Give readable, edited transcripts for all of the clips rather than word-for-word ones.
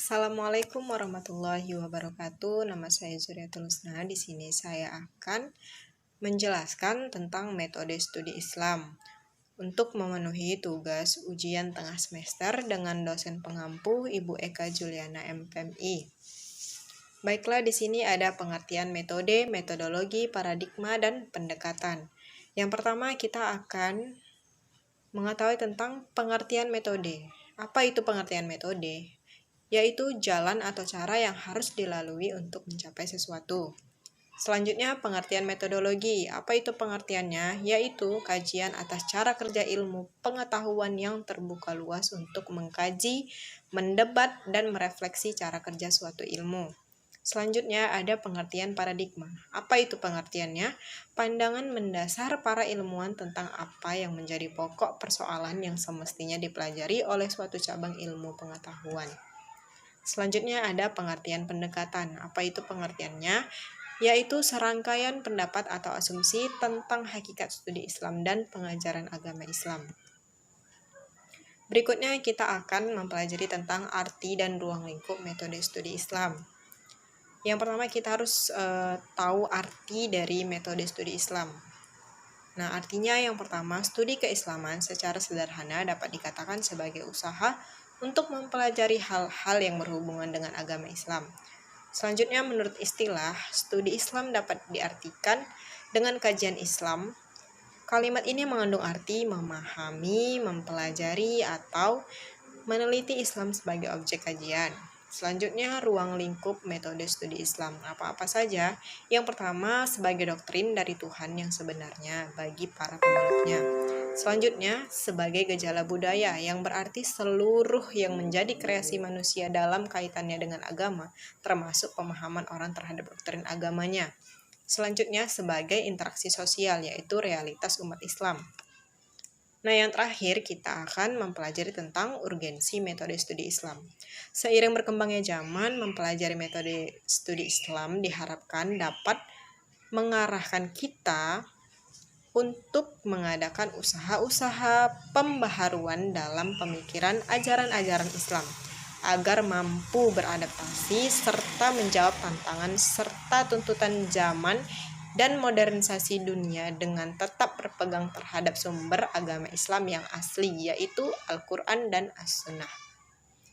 Assalamualaikum warahmatullahi wabarakatuh. Nama saya Zuriatul Husna. Di sini saya akan menjelaskan tentang metode studi Islam untuk memenuhi tugas ujian tengah semester dengan dosen pengampu Ibu Eka Juliana MPMI. Baiklah, di sini ada pengertian metode, metodologi, paradigma, dan pendekatan. Yang pertama, kita akan mengetahui tentang pengertian metode. Apa itu pengertian metode? Yaitu jalan atau cara yang harus dilalui untuk mencapai sesuatu. Selanjutnya, pengertian metodologi. Apa itu pengertiannya? Yaitu kajian atas cara kerja ilmu pengetahuan yang terbuka luas untuk mengkaji, mendebat, dan merefleksi cara kerja suatu ilmu. Selanjutnya, ada pengertian paradigma. Apa itu pengertiannya? Pandangan mendasar para ilmuwan tentang apa yang menjadi pokok persoalan yang semestinya dipelajari oleh suatu cabang ilmu pengetahuan. Selanjutnya ada pengertian pendekatan. Apa itu pengertiannya? Yaitu serangkaian pendapat atau asumsi tentang hakikat studi Islam dan pengajaran agama Islam. Berikutnya kita akan mempelajari tentang arti dan ruang lingkup metode studi Islam. Yang pertama kita harus tahu arti dari metode studi Islam. Nah, artinya yang pertama, studi keislaman secara sederhana dapat dikatakan sebagai usaha untuk mempelajari hal-hal yang berhubungan dengan agama Islam. Selanjutnya, menurut istilah, studi Islam dapat diartikan dengan kajian Islam. Kalimat ini mengandung arti memahami, mempelajari, atau meneliti Islam sebagai objek kajian. Selanjutnya, ruang lingkup metode studi Islam. Apa-apa saja? Yang pertama, sebagai doktrin dari Tuhan yang sebenarnya bagi para pemeluknya. Selanjutnya, sebagai gejala budaya yang berarti seluruh yang menjadi kreasi manusia dalam kaitannya dengan agama, termasuk pemahaman orang terhadap doktrin agamanya. Selanjutnya, sebagai interaksi sosial, yaitu realitas umat Islam. Nah, yang terakhir kita akan mempelajari tentang urgensi metode studi Islam. Seiring berkembangnya zaman, mempelajari metode studi Islam diharapkan dapat mengarahkan kita untuk mengadakan usaha-usaha pembaharuan dalam pemikiran ajaran-ajaran Islam agar mampu beradaptasi serta menjawab tantangan serta tuntutan zaman dan modernisasi dunia dengan tetap berpegang terhadap sumber agama Islam yang asli, yaitu Al-Quran dan As-Sunnah.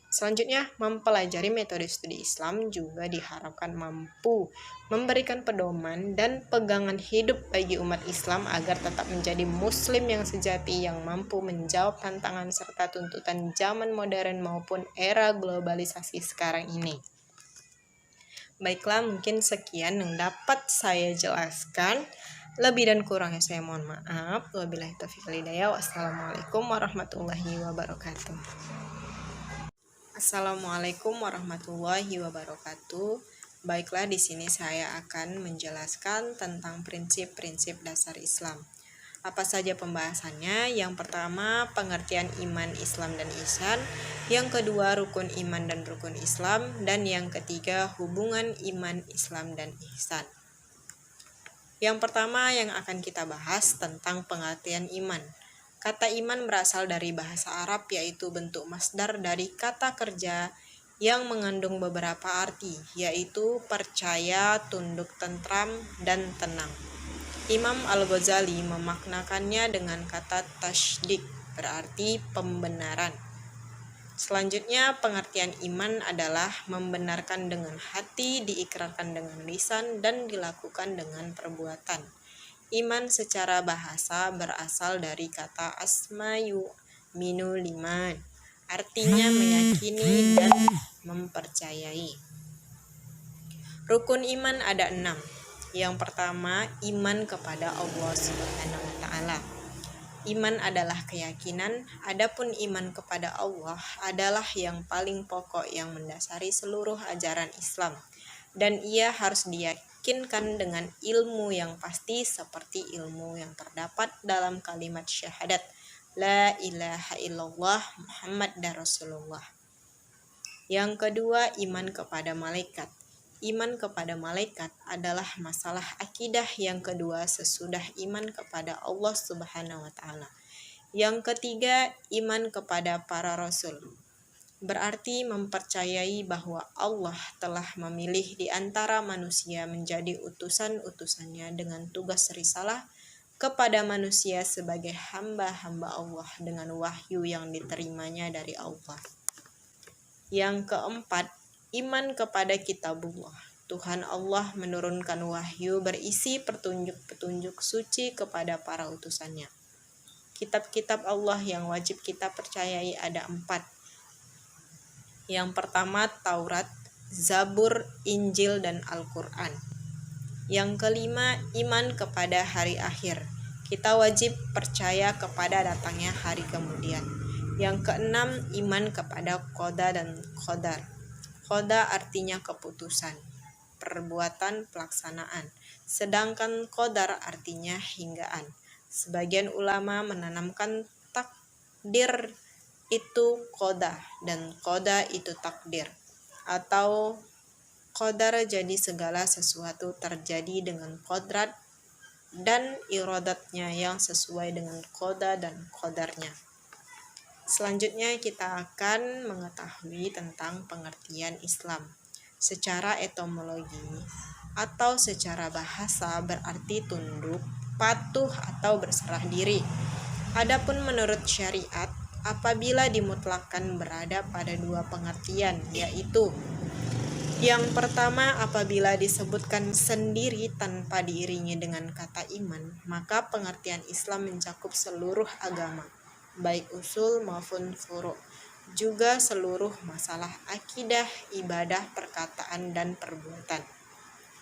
Selanjutnya, mempelajari metode studi Islam juga diharapkan mampu memberikan pedoman dan pegangan hidup bagi umat Islam agar tetap menjadi muslim yang sejati yang mampu menjawab tantangan serta tuntutan zaman modern maupun era globalisasi sekarang ini. Baiklah, mungkin sekian yang dapat saya jelaskan. Lebih dan kurangnya saya mohon maaf. Wabillahi taufiq wal hidayah. Wassalamualaikum warahmatullahi wabarakatuh. Assalamualaikum warahmatullahi wabarakatuh. Baiklah, di sini saya akan menjelaskan tentang prinsip-prinsip dasar Islam. Apa saja pembahasannya? Yang pertama, pengertian iman, Islam, dan ihsan. Yang kedua, rukun iman dan rukun Islam. Dan yang ketiga, hubungan iman, Islam, dan ihsan. Yang pertama yang akan kita bahas tentang pengertian iman. Kata iman berasal dari bahasa Arab, yaitu bentuk masdar dari kata kerja yang mengandung beberapa arti, yaitu percaya, tunduk tentram, dan tenang. Imam Al-Ghazali memaknakannya dengan kata tasdik, berarti pembenaran. Selanjutnya, pengertian iman adalah membenarkan dengan hati, diikrarkan dengan lisan, dan dilakukan dengan perbuatan. Iman secara bahasa berasal dari kata asmayu minul iman, artinya meyakini dan mempercayai. Rukun iman ada 6. Yang pertama, iman kepada Allah Subhanahu wa Ta'ala. Iman adalah keyakinan, adapun iman kepada Allah adalah yang paling pokok yang mendasari seluruh ajaran Islam, dan ia harus diyakinkan dengan ilmu yang pasti seperti ilmu yang terdapat dalam kalimat syahadat La ilaha illallah Muhammadar Rasulullah. Yang kedua, iman kepada malaikat. Iman kepada malaikat adalah masalah akidah yang kedua sesudah iman kepada Allah Subhanahu wa Ta'ala. Yang ketiga, iman kepada para rasul. berarti mempercayai bahwa Allah telah memilih di antara manusia menjadi utusan-utusannya dengan tugas risalah kepada manusia sebagai hamba-hamba Allah dengan wahyu yang diterimanya dari Allah. Yang keempat, iman kepada kitabullah. Tuhan Allah menurunkan wahyu berisi petunjuk-petunjuk suci kepada para utusannya. Kitab-kitab Allah yang wajib kita percayai ada 4. Yang pertama Taurat, Zabur, Injil, dan Al-Quran. Yang kelima, iman kepada hari akhir. Kita wajib percaya kepada datangnya hari kemudian. Yang keenam, iman kepada qada dan qadar. Qada artinya keputusan, perbuatan, pelaksanaan. Sedangkan qadar artinya hinggaan. Sebagian ulama menanamkan takdir itu qada dan qada itu takdir, atau qadar jadi segala sesuatu terjadi dengan kodrat dan iradatnya yang sesuai dengan qada dan qadarnya. Selanjutnya kita akan mengetahui tentang pengertian Islam. Secara etimologi atau secara bahasa berarti tunduk, patuh atau berserah diri. Adapun menurut syariat, apabila dimutlakkan berada pada 2 pengertian, yaitu yang pertama apabila disebutkan sendiri tanpa diiringi dengan kata iman, maka pengertian Islam mencakup seluruh agama, baik usul maupun furu', juga seluruh masalah akidah, ibadah, perkataan, dan perbuatan.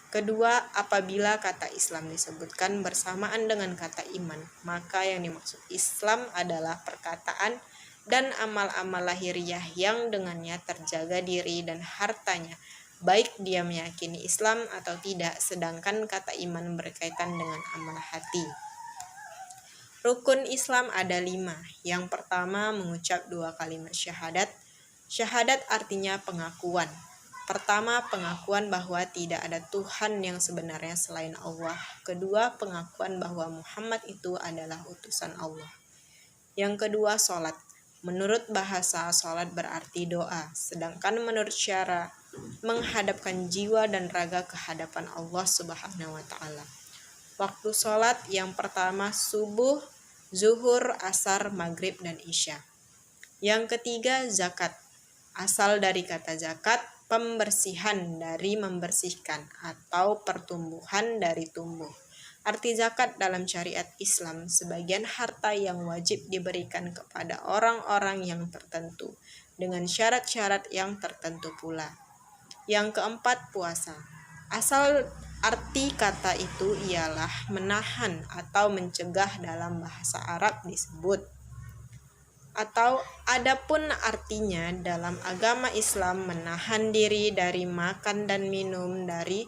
Kedua, apabila kata Islam disebutkan bersamaan dengan kata iman, maka yang dimaksud Islam adalah perkataan dan amal-amal lahiriah yang dengannya terjaga diri dan hartanya, baik dia meyakini Islam atau tidak, sedangkan kata iman berkaitan dengan amal hati. Rukun Islam ada 5. Yang pertama, mengucap 2 kalimat syahadat. Syahadat artinya pengakuan. Pertama, pengakuan bahwa tidak ada Tuhan yang sebenarnya selain Allah. Kedua, pengakuan bahwa Muhammad itu adalah utusan Allah. Yang kedua, sholat. Menurut bahasa, sholat berarti doa, sedangkan menurut syara, menghadapkan jiwa dan raga ke hadapan Allah Subhanahu wa Ta'ala. Waktu sholat yang pertama subuh, zuhur, asar, maghrib, dan isya. Yang ketiga, zakat. Asal dari kata zakat, pembersihan dari membersihkan atau pertumbuhan dari tumbuh. Arti zakat dalam syariat Islam sebagian harta yang wajib diberikan kepada orang-orang yang tertentu dengan syarat-syarat yang tertentu pula. Yang keempat, puasa. Asal arti kata itu ialah menahan atau mencegah dalam bahasa Arab disebut. Atau adapun artinya dalam agama Islam menahan diri dari makan dan minum dari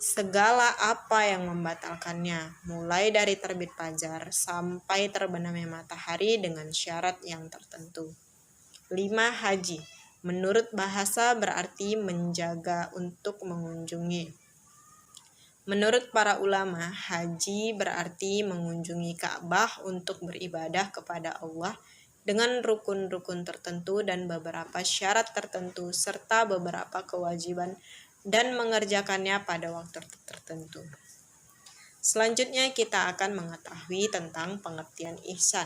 segala apa yang membatalkannya, mulai dari terbit fajar sampai terbenamnya matahari dengan syarat yang tertentu. 5. Haji. Menurut bahasa berarti menjaga untuk mengunjungi. Menurut para ulama, haji berarti mengunjungi Ka'bah untuk beribadah kepada Allah dengan rukun-rukun tertentu dan beberapa syarat tertentu serta beberapa kewajiban dan mengerjakannya pada waktu tertentu. Selanjutnya kita akan mengetahui tentang pengertian ihsan.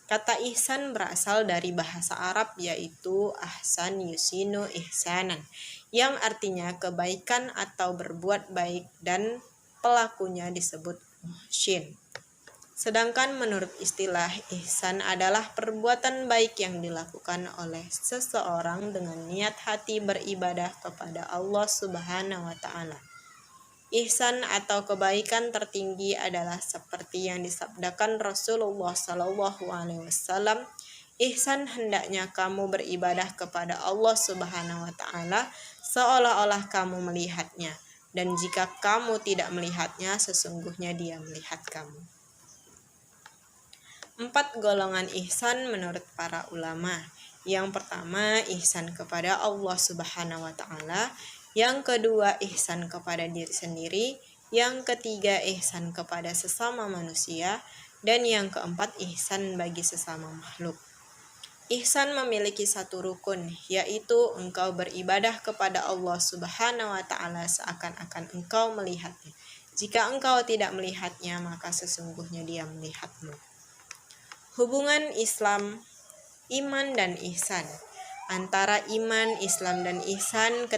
Kata ihsan berasal dari bahasa Arab yaitu ahsan yusinu ihsanan, yang artinya kebaikan atau berbuat baik dan pelakunya disebut muhsin. Sedangkan menurut istilah ihsan adalah perbuatan baik yang dilakukan oleh seseorang dengan niat hati beribadah kepada Allah Subhanahu wa Ta'ala. Ihsan atau kebaikan tertinggi adalah seperti yang disabdakan Rasulullah SAW, ihsan hendaknya kamu beribadah kepada Allah Subhanahu wa Ta'ala seolah-olah kamu melihatnya, dan jika kamu tidak melihatnya sesungguhnya Dia melihat kamu. 4 golongan ihsan menurut para ulama. Yang pertama, ihsan kepada Allah Subhanahu wa Ta'ala. Yang kedua, ihsan kepada diri sendiri. Yang ketiga, ihsan kepada sesama manusia. Dan yang keempat, ihsan bagi sesama makhluk. Ihsan memiliki satu rukun, yaitu engkau beribadah kepada Allah Subhanahu wa Ta'ala seakan-akan engkau melihatnya. Jika engkau tidak melihatnya, maka sesungguhnya Dia melihatmu. Hubungan Islam, iman, dan ihsan. Antara iman, Islam, dan ihsan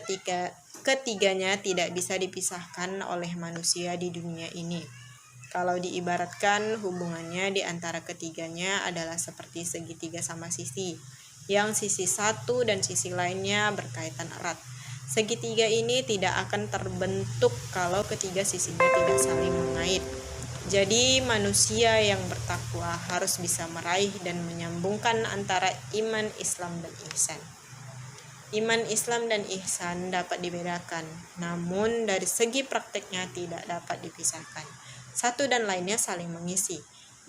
ketiganya tidak bisa dipisahkan oleh manusia di dunia ini. Kalau diibaratkan, hubungannya di antara ketiganya adalah seperti segitiga sama sisi, yang sisi satu dan sisi lainnya berkaitan erat. Segitiga ini tidak akan terbentuk kalau ketiga sisinya tidak saling mengait. Jadi manusia yang bertakwa harus bisa meraih dan menyambungkan antara iman, Islam, dan ihsan. Iman, Islam, dan ihsan dapat dibedakan, namun dari segi prakteknya tidak dapat dipisahkan. Satu dan lainnya saling mengisi.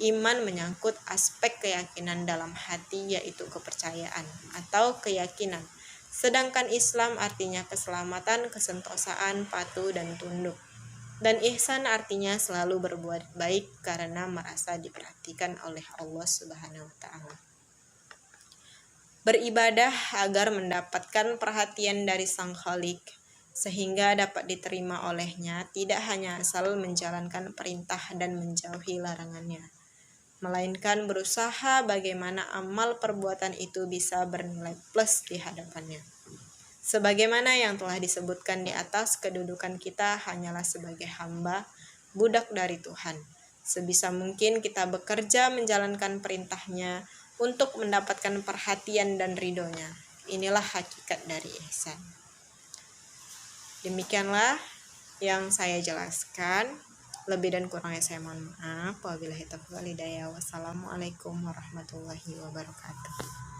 Iman menyangkut aspek keyakinan dalam hati, yaitu kepercayaan atau keyakinan. Sedangkan Islam artinya keselamatan, kesentosaan, patuh, dan tunduk. Dan ihsan artinya selalu berbuat baik karena merasa diperhatikan oleh Allah Subhanahu wa Ta'ala. Beribadah agar mendapatkan perhatian dari Sang Khalik, sehingga dapat diterima olehnya, tidak hanya asal menjalankan perintah dan menjauhi larangannya, melainkan berusaha bagaimana amal perbuatan itu bisa bernilai plus di hadapannya. Sebagaimana yang telah disebutkan di atas, kedudukan kita hanyalah sebagai hamba, budak dari Tuhan. Sebisa mungkin kita bekerja menjalankan perintahnya untuk mendapatkan perhatian dan ridhonya. Inilah hakikat dari ihsan. Demikianlah yang saya jelaskan. Lebih dan kurangnya saya mohon maaf. Wabillahi taufiq wal hidayah. Wassalamualaikum warahmatullahi wabarakatuh.